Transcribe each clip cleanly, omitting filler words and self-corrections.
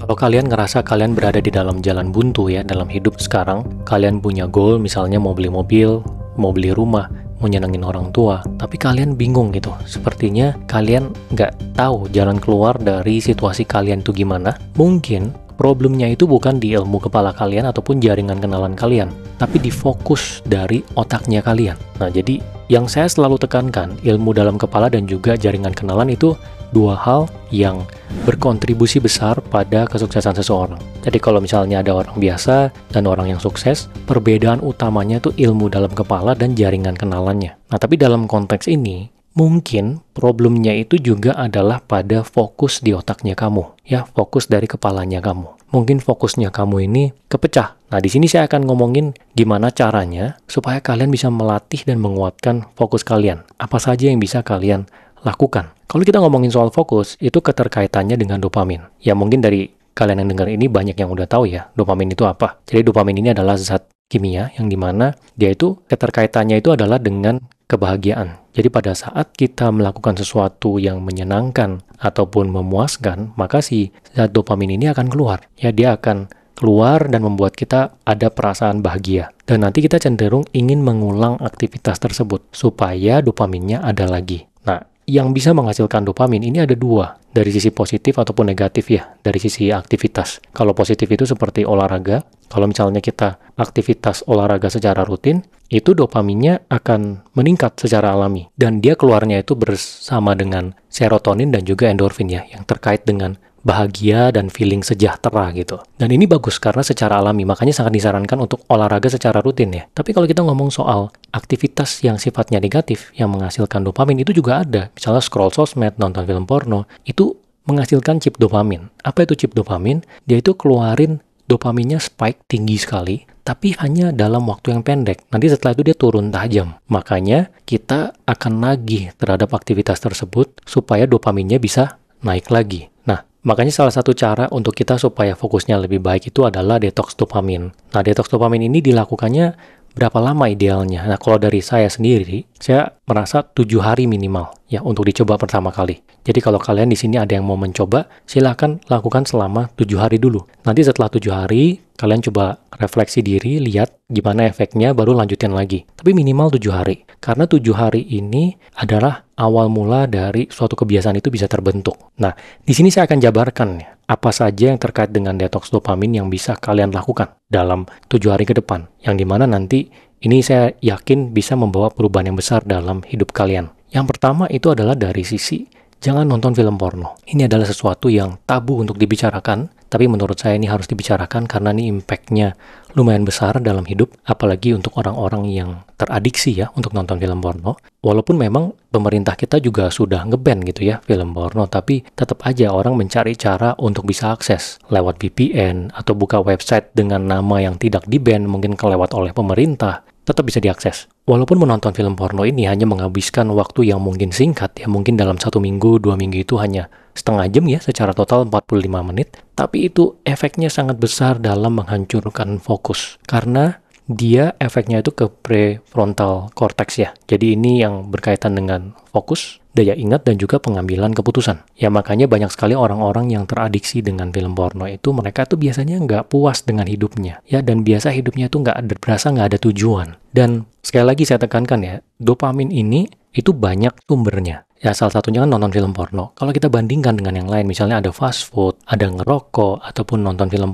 Kalau kalian ngerasa kalian berada di dalam jalan buntu ya, dalam hidup sekarang, kalian punya goal, misalnya mau beli mobil, mau beli rumah, mau nyenengin orang tua, tapi kalian bingung gitu. Sepertinya kalian nggak tahu jalan keluar dari situasi kalian itu gimana. Mungkin problemnya itu bukan di ilmu kepala kalian ataupun jaringan kenalan kalian, tapi di fokus dari otaknya kalian. Nah, jadi yang saya selalu tekankan, ilmu dalam kepala dan juga jaringan kenalan itu dua hal yang berkontribusi besar pada kesuksesan seseorang. Jadi kalau misalnya ada orang biasa dan orang yang sukses, perbedaan utamanya itu ilmu dalam kepala dan jaringan kenalannya. Nah, tapi dalam konteks ini, mungkin problemnya itu juga adalah pada fokus di otaknya kamu, ya, fokus dari kepalanya kamu. Mungkin fokusnya kamu ini kepecah. Nah, di sini saya akan ngomongin gimana caranya supaya kalian bisa melatih dan menguatkan fokus kalian. Apa saja yang bisa kalian lakukan. Kalau kita ngomongin soal fokus, itu keterkaitannya dengan dopamin. Ya, mungkin dari kalian yang dengar ini banyak yang udah tahu ya, dopamin itu apa. Jadi dopamin ini adalah zat kimia yang dimana dia itu keterkaitannya itu adalah dengan kebahagiaan. Jadi pada saat kita melakukan sesuatu yang menyenangkan ataupun memuaskan, maka si zat dopamin ini akan keluar. Ya, dia akan keluar dan membuat kita ada perasaan bahagia. Dan nanti kita cenderung ingin mengulang aktivitas tersebut supaya dopaminnya ada lagi. Nah, yang bisa menghasilkan dopamin ini ada dua, dari sisi positif ataupun negatif ya, dari sisi aktivitas. Kalau positif itu seperti olahraga, kalau misalnya kita aktivitas olahraga secara rutin, itu dopaminnya akan meningkat secara alami. Dan dia keluarnya itu bersama dengan serotonin dan juga endorfin ya, yang terkait dengan bahagia dan feeling sejahtera gitu. Dan ini bagus karena secara alami, makanya sangat disarankan untuk olahraga secara rutin ya. Tapi kalau kita ngomong soal aktivitas yang sifatnya negatif, yang menghasilkan dopamin itu juga ada. Misalnya scroll sosmed, nonton film porno, itu menghasilkan chip dopamin. Apa itu chip dopamin? Dia itu keluarin dopaminnya spike tinggi sekali, tapi hanya dalam waktu yang pendek. Nanti setelah itu dia turun tajam. Makanya kita akan nagih terhadap aktivitas tersebut supaya dopaminnya bisa naik lagi. Nah, makanya salah satu cara untuk kita supaya fokusnya lebih baik itu adalah detox dopamin. Nah, detox dopamin ini dilakukannya berapa lama idealnya? Nah, kalau dari saya sendiri, saya merasa 7 hari minimal ya untuk dicoba pertama kali. Jadi kalau kalian di sini ada yang mau mencoba, silakan lakukan selama 7 hari dulu. Nanti setelah 7 hari, kalian coba refleksi diri, lihat gimana efeknya, baru lanjutin lagi. Tapi minimal 7 hari. Karena 7 hari ini adalah awal mula dari suatu kebiasaan itu bisa terbentuk. Nah, di sini saya akan jabarkan ya, apa saja yang terkait dengan detox dopamin yang bisa kalian lakukan dalam 7 hari ke depan. Yang dimana nanti ini saya yakin bisa membawa perubahan yang besar dalam hidup kalian. Yang pertama itu adalah dari sisi jangan nonton film porno. Ini adalah sesuatu yang tabu untuk dibicarakan, tapi menurut saya ini harus dibicarakan karena ini impact-nya lumayan besar dalam hidup, apalagi untuk orang-orang yang teradiksi ya untuk nonton film porno. Walaupun memang pemerintah kita juga sudah nge-ban gitu ya film porno, tapi tetap aja orang mencari cara untuk bisa akses lewat VPN atau buka website dengan nama yang tidak di-ban, mungkin kelewat oleh pemerintah, tetap bisa diakses. Walaupun menonton film porno ini hanya menghabiskan waktu yang mungkin singkat, ya mungkin dalam 1 minggu, 2 minggu itu hanya setengah jam ya, secara total 45 menit, tapi itu efeknya sangat besar dalam menghancurkan fokus. Karena dia efeknya itu ke prefrontal cortex ya. Jadi ini yang berkaitan dengan fokus, daya ingat, dan juga pengambilan keputusan. Ya makanya banyak sekali orang-orang yang teradiksi dengan film porno itu, mereka tuh biasanya nggak puas dengan hidupnya. Ya, dan biasa hidupnya tuh berasa nggak ada tujuan. Dan sekali lagi saya tekankan ya, dopamin ini itu banyak sumbernya. Ya, salah satunya kan nonton film porno. Kalau kita bandingkan dengan yang lain, misalnya ada fast food, ada ngerokok, ataupun nonton film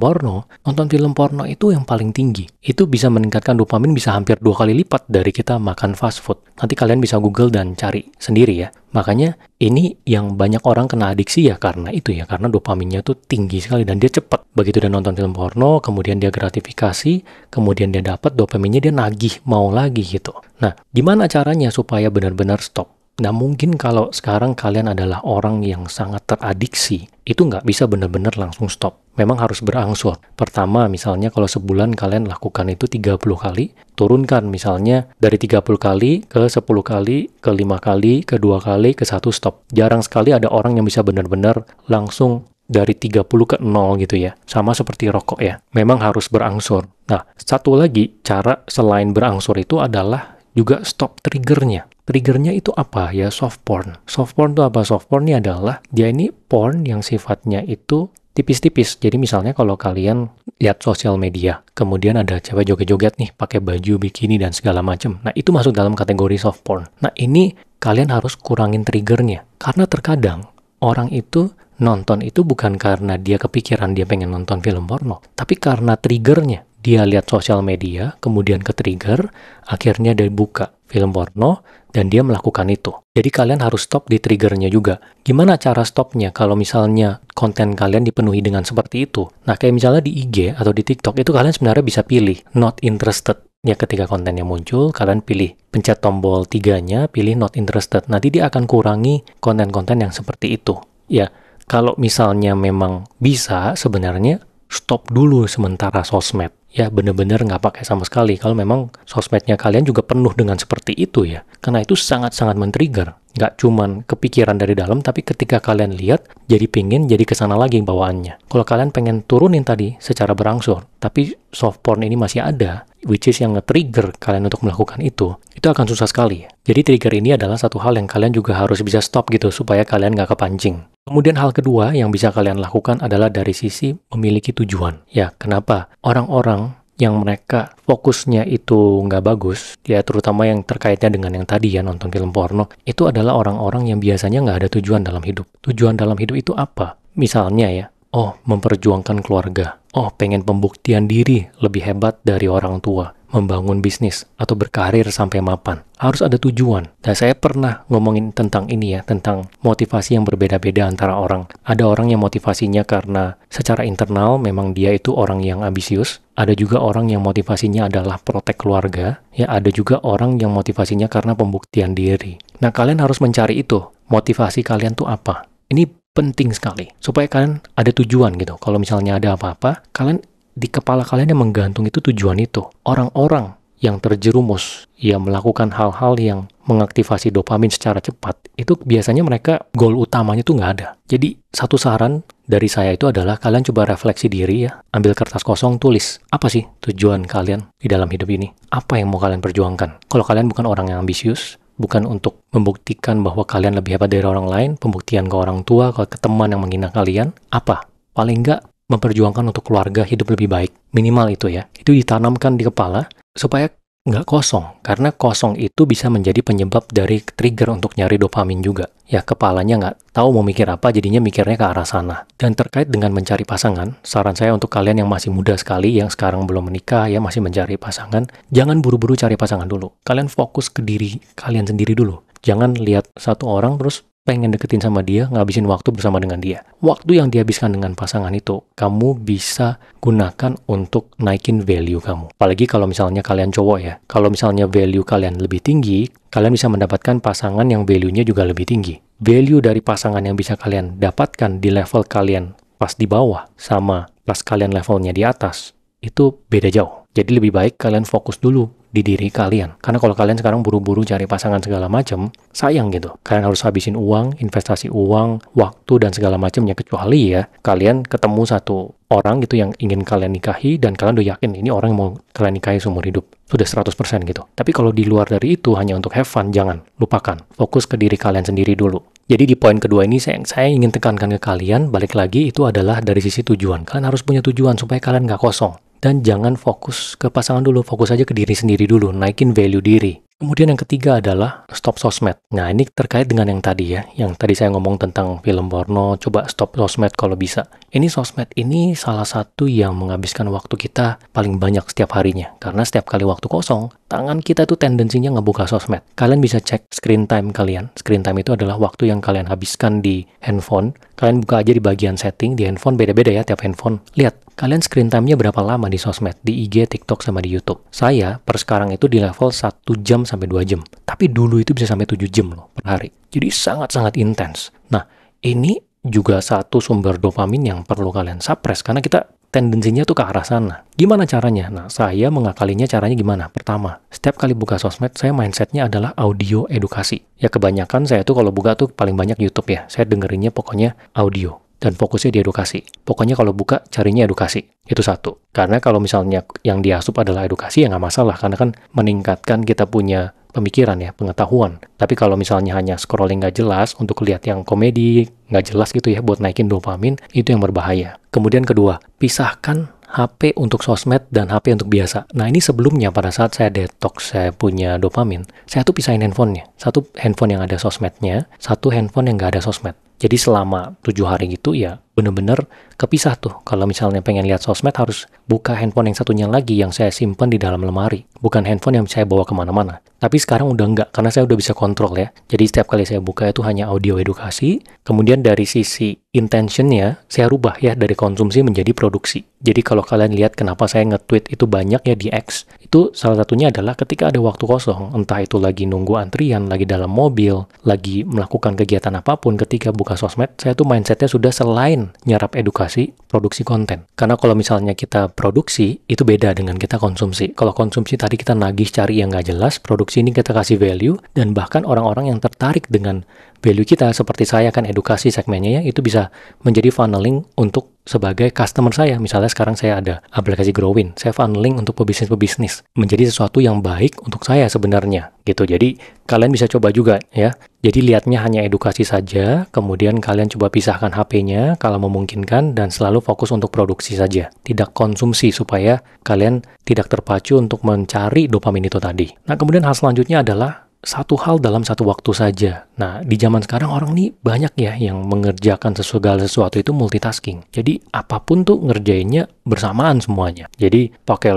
porno itu yang paling tinggi. Itu bisa meningkatkan dopamin bisa hampir 2 kali lipat dari kita makan fast food. Nanti kalian bisa Google dan cari sendiri ya. Makanya ini yang banyak orang kena adiksi ya karena itu ya, karena dopaminnya tuh tinggi sekali dan dia cepat. Begitu dia nonton film porno, kemudian dia gratifikasi, kemudian dia dapat dopaminnya, dia nagih, mau lagi gitu. Nah, gimana caranya supaya benar-benar stop? Nah, mungkin kalau sekarang kalian adalah orang yang sangat teradiksi, itu nggak bisa benar-benar langsung stop. Memang harus berangsur. Pertama, misalnya kalau sebulan kalian lakukan itu 30 kali, turunkan misalnya dari 30 kali ke 10 kali, ke 5 kali, ke 2 kali, ke 1 stop. Jarang sekali ada orang yang bisa benar-benar langsung dari 30 ke 0 gitu ya. Sama seperti rokok ya. Memang harus berangsur. Nah, satu lagi cara selain berangsur itu adalah juga stop triggernya. Triggernya itu apa ya? Soft porn. Soft porn itu apa? Soft porn ini adalah, dia ini porn yang sifatnya itu tipis-tipis. Jadi misalnya kalau kalian lihat sosial media, kemudian ada cewek joget-joget nih, pakai baju bikini dan segala macam. Nah, itu masuk dalam kategori soft porn. Nah, ini kalian harus kurangin triggernya. Karena terkadang orang itu nonton itu bukan karena dia kepikiran dia pengen nonton film porno, tapi karena triggernya. Dia lihat sosial media, kemudian ke-trigger, akhirnya dia buka film porno, dan dia melakukan itu. Jadi kalian harus stop di triggernya juga. Gimana cara stopnya kalau misalnya konten kalian dipenuhi dengan seperti itu? Nah, kayak misalnya di IG atau di TikTok, itu kalian sebenarnya bisa pilih not interested. Ya, ketika kontennya muncul, kalian pilih, pencet tombol 3-nya, pilih not interested. Nanti dia akan kurangi konten-konten yang seperti itu. Ya, kalau misalnya memang bisa, sebenarnya stop dulu sementara sosmed. Ya, bener-bener nggak pakai sama sekali. Kalau memang sosmednya kalian juga penuh dengan seperti itu ya. Karena itu sangat-sangat men-trigger. Nggak cuman kepikiran dari dalam, tapi ketika kalian lihat, jadi pingin, jadi kesana lagi bawaannya. Kalau kalian pengen turunin tadi secara berangsur, tapi soft porn ini masih ada, which is yang nge-trigger kalian untuk melakukan itu akan susah sekali. Jadi trigger ini adalah satu hal yang kalian juga harus bisa stop gitu, supaya kalian nggak kepancing. Kemudian hal kedua yang bisa kalian lakukan adalah dari sisi memiliki tujuan. Ya, kenapa? Orang-orang yang mereka fokusnya itu nggak bagus, ya terutama yang terkaitnya dengan yang tadi ya, nonton film porno, itu adalah orang-orang yang biasanya nggak ada tujuan dalam hidup. Tujuan dalam hidup itu apa? Misalnya ya, oh memperjuangkan keluarga, oh pengen pembuktian diri lebih hebat dari orang tua, membangun bisnis, atau berkarir sampai mapan. Harus ada tujuan. Dan saya pernah ngomongin tentang ini ya, tentang motivasi yang berbeda-beda antara orang. Ada orang yang motivasinya karena secara internal memang dia itu orang yang ambisius. Ada juga orang yang motivasinya adalah protek keluarga. Ya, ada juga orang yang motivasinya karena pembuktian diri. Nah, kalian harus mencari itu. Motivasi kalian tuh apa? Ini penting sekali. Supaya kalian ada tujuan gitu. Kalau misalnya ada apa-apa, kalian di kepala kalian yang menggantung itu tujuan itu. Orang-orang yang terjerumus, yang melakukan hal-hal yang mengaktifasi dopamin secara cepat, itu biasanya mereka goal utamanya tuh nggak ada. Jadi satu saran dari saya itu adalah kalian coba refleksi diri ya, ambil kertas kosong, tulis, apa sih tujuan kalian di dalam hidup ini? Apa yang mau kalian perjuangkan? Kalau kalian bukan orang yang ambisius, bukan untuk membuktikan bahwa kalian lebih hebat dari orang lain, pembuktian ke orang tua, ke teman yang menghina kalian, apa? Paling nggak memperjuangkan untuk keluarga hidup lebih baik. Minimal itu ya. Itu ditanamkan di kepala supaya nggak kosong. Karena kosong itu bisa menjadi penyebab dari trigger untuk nyari dopamin juga. Ya, kepalanya nggak tahu mau mikir apa, jadinya mikirnya ke arah sana. Dan terkait dengan mencari pasangan, saran saya untuk kalian yang masih muda sekali, yang sekarang belum menikah, ya masih mencari pasangan, jangan buru-buru cari pasangan dulu. Kalian fokus ke diri kalian sendiri dulu. Jangan lihat satu orang terus pengen deketin sama dia, ngabisin waktu bersama dengan dia. Waktu yang dihabiskan dengan pasangan itu, kamu bisa gunakan untuk naikin value kamu. Apalagi kalau misalnya kalian cowok ya. Kalau misalnya value kalian lebih tinggi, kalian bisa mendapatkan pasangan yang value-nya juga lebih tinggi. Value dari pasangan yang bisa kalian dapatkan di level kalian pas di bawah, sama pas kalian levelnya di atas, itu beda jauh. Jadi lebih baik kalian fokus dulu di diri kalian. Karena kalau kalian sekarang buru-buru cari pasangan segala macam, sayang gitu. Kalian harus habisin uang, investasi uang, waktu, dan segala macamnya. Kecuali ya, kalian ketemu satu orang gitu yang ingin kalian nikahi, dan kalian udah yakin ini orang yang mau kalian nikahi seumur hidup. Sudah 100% gitu. Tapi kalau di luar dari itu, hanya untuk have fun, jangan. Lupakan. Fokus ke diri kalian sendiri dulu. Jadi di poin kedua ini, saya ingin tekankan ke kalian, balik lagi, itu adalah dari sisi tujuan. Kalian harus punya tujuan supaya kalian nggak kosong. Dan jangan fokus ke pasangan dulu, fokus aja ke diri sendiri dulu, naikin value diri. Kemudian yang ketiga adalah stop sosmed. Nah, ini terkait dengan yang tadi ya, yang tadi saya ngomong tentang film porno, coba stop sosmed kalau bisa. Ini sosmed ini salah satu yang menghabiskan waktu kita paling banyak setiap harinya. Karena setiap kali waktu kosong, tangan kita tuh tendensinya ngebuka sosmed. Kalian bisa cek screen time kalian. Screen time itu adalah waktu yang kalian habiskan di handphone. Kalian buka aja di bagian setting, di handphone beda-beda ya tiap handphone. Lihat, kalian screen time-nya berapa lama di sosmed, di IG, TikTok, sama di YouTube. Saya per sekarang itu di level 1 jam sampai 2 jam. Tapi dulu itu bisa sampai 7 jam loh per hari. Jadi sangat-sangat intens. Nah, ini juga satu sumber dopamin yang perlu kalian suppress karena kita tendensinya tuh ke arah sana. Gimana caranya? Nah, saya mengakalinya caranya gimana? Pertama, setiap kali buka sosmed, saya mindsetnya adalah audio edukasi. Ya kebanyakan saya tuh kalau buka tuh paling banyak YouTube ya. Saya dengerinnya pokoknya audio. Dan fokusnya di edukasi. Pokoknya kalau buka, carinya edukasi. Itu satu. Karena kalau misalnya yang diasup adalah edukasi, ya nggak masalah. Karena kan meningkatkan kita punya pemikiran ya, pengetahuan. Tapi kalau misalnya hanya scrolling nggak jelas untuk lihat yang komedi, nggak jelas gitu ya buat naikin dopamin, itu yang berbahaya. Kemudian kedua, pisahkan HP untuk sosmed dan HP untuk biasa. Nah ini sebelumnya pada saat saya detox, saya punya dopamin, saya tuh pisahin handphonenya. Satu handphone yang ada sosmednya, satu handphone yang nggak ada sosmed. Jadi selama 7 hari gitu ya bener-bener kepisah tuh. Kalau misalnya pengen lihat sosmed harus buka handphone yang satunya lagi yang saya simpan di dalam lemari. Bukan handphone yang saya bawa kemana-mana. Tapi sekarang udah enggak, karena saya udah bisa kontrol ya. Jadi setiap kali saya buka itu hanya audio edukasi. Kemudian dari sisi intentionnya, saya rubah ya dari konsumsi menjadi produksi. Jadi kalau kalian lihat kenapa saya nge-tweet itu banyak ya di X, itu salah satunya adalah ketika ada waktu kosong, entah itu lagi nunggu antrian, lagi dalam mobil, lagi melakukan kegiatan apapun, ketika buka sosmed, saya tuh mindsetnya sudah selain nyerap edukasi, produksi konten. Karena kalau misalnya kita produksi, itu beda dengan kita konsumsi. Kalau konsumsi tadi kita nagih cari yang nggak jelas, produksi ini kita kasih value, dan bahkan orang-orang yang tertarik dengan value kita, seperti saya kan edukasi segmennya ya, itu bisa menjadi funneling untuk sebagai customer saya. Misalnya sekarang saya ada aplikasi Growin, saya funneling untuk pebisnis menjadi sesuatu yang baik untuk saya sebenarnya gitu. Jadi kalian bisa coba juga ya. Jadi lihatnya hanya edukasi saja, kemudian kalian coba pisahkan HP-nya kalau memungkinkan dan selalu fokus untuk produksi saja, tidak konsumsi supaya kalian tidak terpacu untuk mencari dopamin itu tadi. Nah, kemudian hal selanjutnya adalah satu hal dalam satu waktu saja. Nah, di zaman sekarang orang nih banyak ya yang mengerjakan segala sesuatu itu multitasking. Jadi, apapun tuh ngerjainnya bersamaan semuanya. Jadi, pakai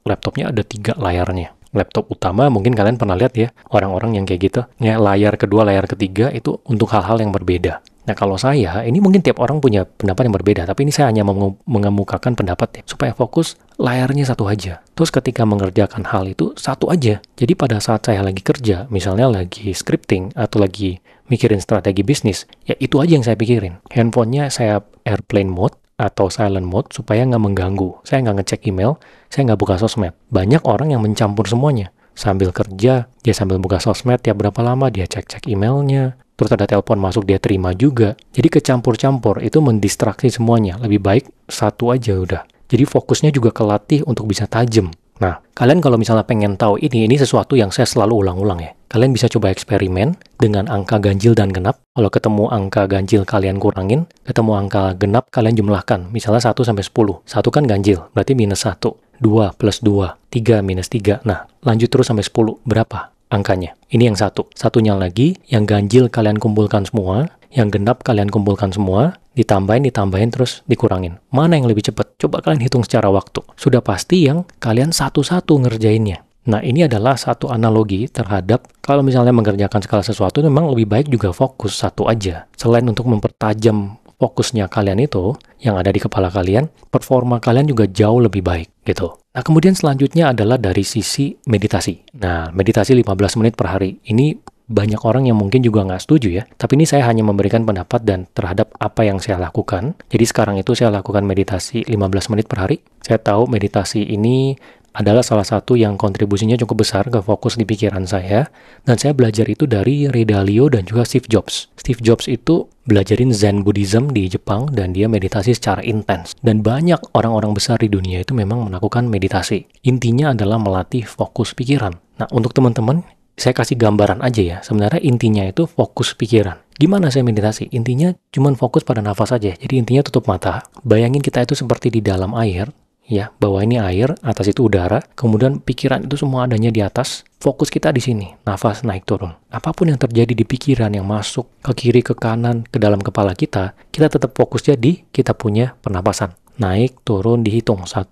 laptopnya ada 3 layarnya. Laptop utama mungkin kalian pernah lihat ya, orang-orang yang kayak gitu. Ya, layar kedua, layar ketiga itu untuk hal-hal yang berbeda. Nah, kalau saya, ini mungkin tiap orang punya pendapat yang berbeda, tapi ini saya hanya mengemukakan pendapat ya, supaya fokus layarnya satu aja. Terus ketika mengerjakan hal itu, satu aja. Jadi pada saat saya lagi kerja, misalnya lagi scripting, atau lagi mikirin strategi bisnis, ya itu aja yang saya pikirin. Handphonenya saya airplane mode, atau silent mode, supaya nggak mengganggu. Saya nggak ngecek email, saya nggak buka sosmed. Banyak orang yang mencampur semuanya. Sambil kerja, dia sambil buka sosmed, tiap berapa lama dia cek-cek emailnya, terus ada telepon masuk dia terima juga. Jadi kecampur-campur itu mendistraksi semuanya. Lebih baik satu aja udah. Jadi fokusnya juga kelatih untuk bisa tajam. Nah, kalian kalau misalnya pengen tahu ini sesuatu yang saya selalu ulang-ulang ya. Kalian bisa coba eksperimen dengan angka ganjil dan genap. Kalau ketemu angka ganjil kalian kurangin, ketemu angka genap kalian jumlahkan. Misalnya 1 sampai 10. 1 kan ganjil, berarti minus 1. 2 plus 2, 3 minus 3. Nah, lanjut terus sampai 10. Berapa angkanya? Ini yang satu. Satunya lagi, yang ganjil kalian kumpulkan semua, yang genap kalian kumpulkan semua, ditambahin, terus dikurangin. Mana yang lebih cepat? Coba kalian hitung secara waktu. Sudah pasti yang kalian satu-satu ngerjainnya. Nah, ini adalah satu analogi terhadap kalau misalnya mengerjakan segala sesuatu, memang lebih baik juga fokus satu aja. Selain untuk mempertajam fokusnya kalian itu, yang ada di kepala kalian, performa kalian juga jauh lebih baik gitu. Nah, kemudian selanjutnya adalah dari sisi meditasi. Nah, meditasi 15 menit per hari. Ini banyak orang yang mungkin juga nggak setuju ya. Tapi ini saya hanya memberikan pendapat dan terhadap apa yang saya lakukan. Jadi sekarang itu saya lakukan meditasi 15 menit per hari. Saya tahu meditasi ini adalah salah satu yang kontribusinya cukup besar ke fokus di pikiran saya. Dan saya belajar itu dari Ray Dalio dan juga Steve Jobs. Steve Jobs itu belajarin Zen Buddhism di Jepang dan dia meditasi secara intens. Dan banyak orang-orang besar di dunia itu memang melakukan meditasi. Intinya adalah melatih fokus pikiran. Nah, untuk teman-teman, saya kasih gambaran aja ya. Sebenarnya intinya itu fokus pikiran. Gimana saya meditasi? Intinya cuma fokus pada nafas aja. Jadi intinya tutup mata. Bayangin kita itu seperti di dalam air. Ya, bawah ini air, atas itu udara. Kemudian pikiran itu semua adanya di atas. Fokus kita di sini. Nafas naik turun. Apapun yang terjadi di pikiran yang masuk ke kiri, ke kanan, ke dalam kepala kita tetap fokusnya di kita punya pernapasan. Naik, turun, dihitung. 1,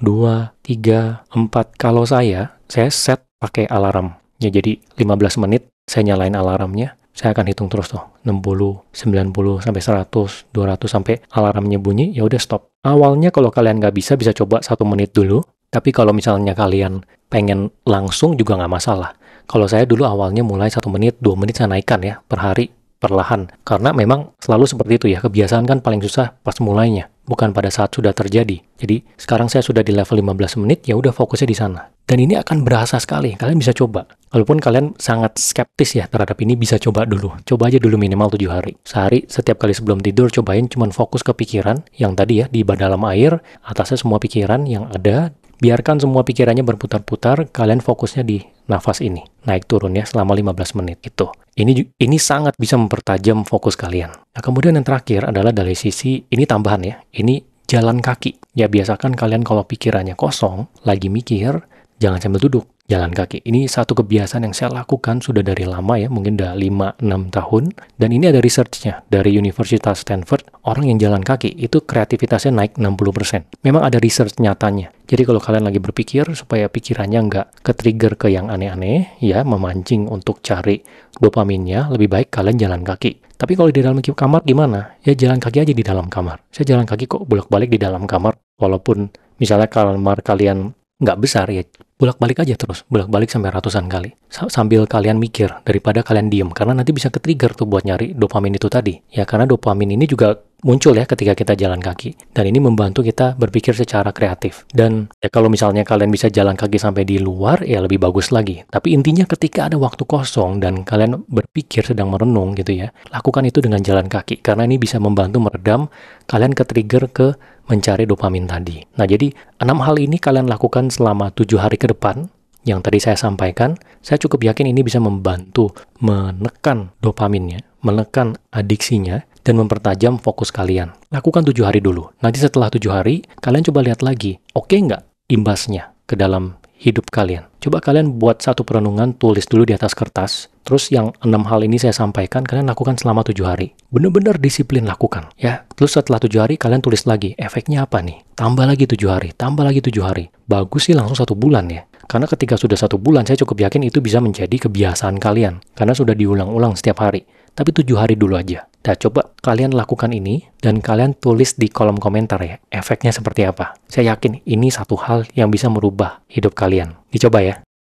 2, 3, 4. Kalau saya set pakai alarm. Ya, jadi 15 menit saya nyalain alarmnya, saya akan hitung terus tuh, 60, 90, sampai 100, 200, sampai alarmnya bunyi, ya udah stop. Awalnya kalau kalian nggak bisa coba 1 menit dulu, tapi kalau misalnya kalian pengen langsung juga nggak masalah. Kalau saya dulu awalnya mulai 1 menit, 2 menit saya naikkan ya, per hari, perlahan. Karena memang selalu seperti itu ya, kebiasaan kan paling susah pas mulainya, bukan pada saat sudah terjadi. Jadi sekarang saya sudah di level 15 menit, ya udah fokusnya di sana. Dan ini akan berasa sekali, kalian bisa coba. Walaupun kalian sangat skeptis ya terhadap ini, bisa coba dulu. Coba aja dulu minimal 7 hari. Sehari, setiap kali sebelum tidur, cobain cuman fokus ke pikiran, yang tadi ya, di dalam air, atasnya semua pikiran yang ada, Biarkan semua pikirannya berputar-putar, kalian fokusnya di nafas ini. Naik turun ya selama 15 menit gitu. Ini sangat bisa mempertajam fokus kalian. Nah, kemudian yang terakhir adalah dari sisi, ini tambahan ya, ini jalan kaki. Ya biasakan kalian kalau pikirannya kosong, lagi mikir, jangan sambil duduk. Jalan kaki. Ini satu kebiasaan yang saya lakukan sudah dari lama ya, mungkin udah 5-6 tahun. Dan ini ada research-nya dari Universitas Stanford. Orang yang jalan kaki itu kreativitasnya naik 60%. Memang ada research nyatanya. Jadi kalau kalian lagi berpikir supaya pikirannya nggak ke-trigger ke yang aneh-aneh, ya memancing untuk cari dopaminnya, lebih baik kalian jalan kaki. Tapi kalau di dalam kamar gimana? Ya jalan kaki aja di dalam kamar. Saya jalan kaki kok bolak-balik di dalam kamar. Walaupun misalnya kamar kalian nggak besar ya, bolak-balik aja terus, bolak-balik sampai ratusan kali. Sambil kalian mikir, daripada kalian diem, karena nanti bisa ke-trigger tuh buat nyari dopamin itu tadi. Ya, karena dopamin ini juga muncul ya ketika kita jalan kaki. Dan ini membantu kita berpikir secara kreatif. Dan ya kalau misalnya kalian bisa jalan kaki sampai di luar, ya lebih bagus lagi. Tapi intinya ketika ada waktu kosong dan kalian berpikir sedang merenung gitu ya, lakukan itu dengan jalan kaki. Karena ini bisa membantu meredam kalian ke-trigger ke mencari dopamin tadi. Nah, jadi 6 hal ini kalian lakukan selama 7 hari ke depan. Yang tadi saya sampaikan, saya cukup yakin ini bisa membantu menekan dopaminnya, menekan adiksinya, dan mempertajam fokus kalian. Lakukan 7 hari dulu. Nanti setelah 7 hari, kalian coba lihat lagi, oke nggak imbasnya ke dalam hidup kalian. Coba kalian buat satu perenungan, tulis dulu di atas kertas. Terus yang 6 hal ini saya sampaikan, kalian lakukan selama 7 hari. Bener-bener disiplin lakukan. Ya, terus setelah 7 hari, kalian tulis lagi, efeknya apa nih? Tambah lagi 7 hari, tambah lagi 7 hari. Bagus sih langsung 1 bulan ya. Karena ketika sudah 1 bulan, saya cukup yakin itu bisa menjadi kebiasaan kalian. Karena sudah diulang-ulang setiap hari. Tapi 7 hari dulu aja. Nah, coba kalian lakukan ini, dan kalian tulis di kolom komentar ya, efeknya seperti apa. Saya yakin ini satu hal yang bisa merubah hidup kalian. Dicoba ya.